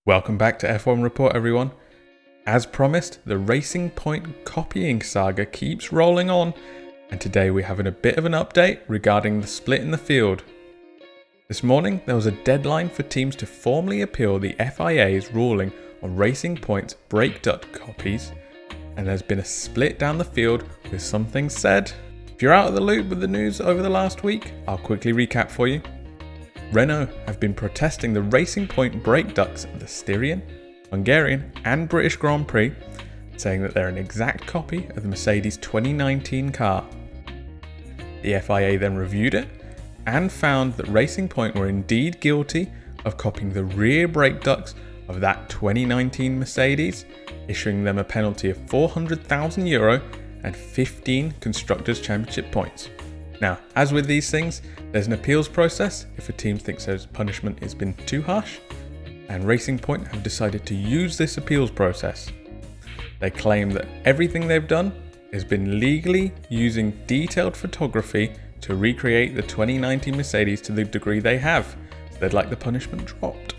Welcome back to F1 Report, everyone. As promised, the Racing Point copying saga keeps rolling on, and today we're having a bit of an update regarding the split in the field. This morning, there was a deadline for teams to formally appeal the FIA's ruling on Racing Point's brake duct copies, and there's been a split down the field with some things said. If you're out of the loop with the news over the last week, I'll quickly recap for you. Renault have been protesting the Racing Point brake ducts at the Styrian, Hungarian and British Grand Prix, saying that they're an exact copy of the Mercedes 2019 car. The FIA then reviewed it and found that Racing Point were indeed guilty of copying the rear brake ducts of that 2019 Mercedes, issuing them a penalty of €400,000 and 15 Constructors' Championship points. Now, as with these things, there's an appeals process if a team thinks their punishment has been too harsh, and Racing Point have decided to use this appeals process. They claim that everything they've done has been legally using detailed photography to recreate the 2019 Mercedes to the degree they have, so they'd like the punishment dropped.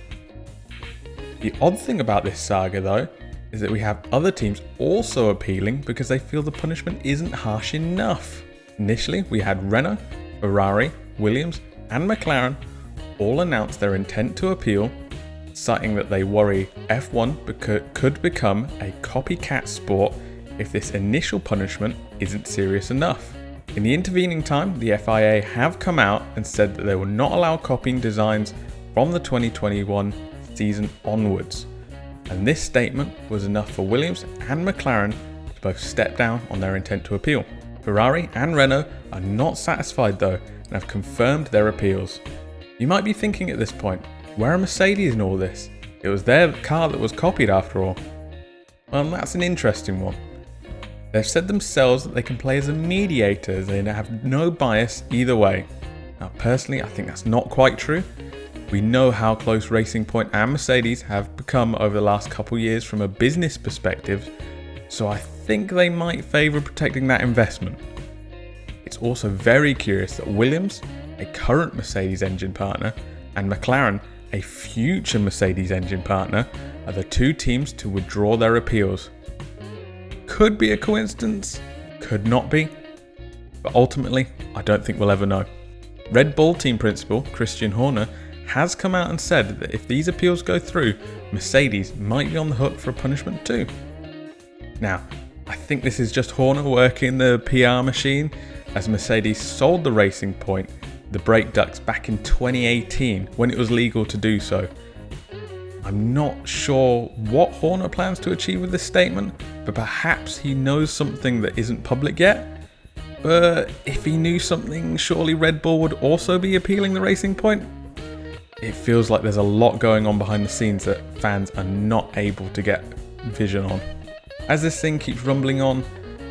The odd thing about this saga, though, is that we have other teams also appealing because they feel the punishment isn't harsh enough. Initially, we had Renault, Ferrari, Williams and McLaren all announce their intent to appeal, citing that they worry F1 could become a copycat sport if this initial punishment isn't serious enough. In the intervening time, the FIA have come out and said that they will not allow copying designs from the 2021 season onwards. And this statement was enough for Williams and McLaren to both step down on their intent to appeal. Ferrari and Renault are not satisfied though and have confirmed their appeals. You might be thinking at this point, where are Mercedes in all this? It was their car that was copied after all. Well, that's an interesting one. They've said themselves that they can play as a mediator, as they have no bias either way. Now personally, I think that's not quite true. We know how close Racing Point and Mercedes have become over the last couple years from a business perspective, so I think they might favour protecting that investment. It's also very curious that Williams, a current Mercedes engine partner, and McLaren, a future Mercedes engine partner, are the two teams to withdraw their appeals. Could be a coincidence, could not be, but ultimately I don't think we'll ever know. Red Bull team principal Christian Horner has come out and said that if these appeals go through, Mercedes might be on the hook for a punishment too. Now, I think this is just Horner working the PR machine, as Mercedes sold the Racing Point the brake ducts back in 2018 when it was legal to do so. I'm not sure what Horner plans to achieve with this statement, but perhaps he knows something that isn't public yet. But if he knew something, surely Red Bull would also be appealing the Racing Point? It feels like there's a lot going on behind the scenes that fans are not able to get vision on. As this thing keeps rumbling on,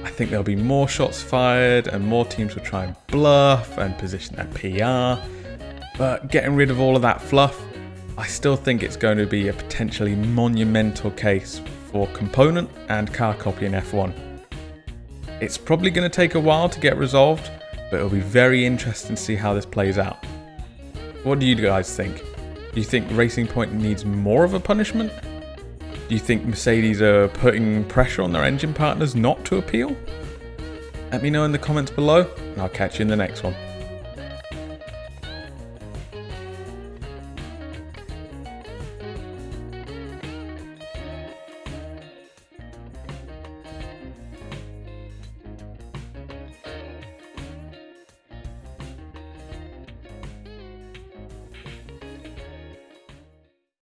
I think there'll be more shots fired and more teams will try and bluff and position their PR. But getting rid of all of that fluff, I still think it's going to be a potentially monumental case for component and car copy in F1. It's probably going to take a while to get resolved, but it'll be very interesting to see how this plays out. What do you guys think? Do you think Racing Point needs more of a punishment? Do you think Mercedes are putting pressure on their engine partners not to appeal? Let me know in the comments below, and I'll catch you in the next one.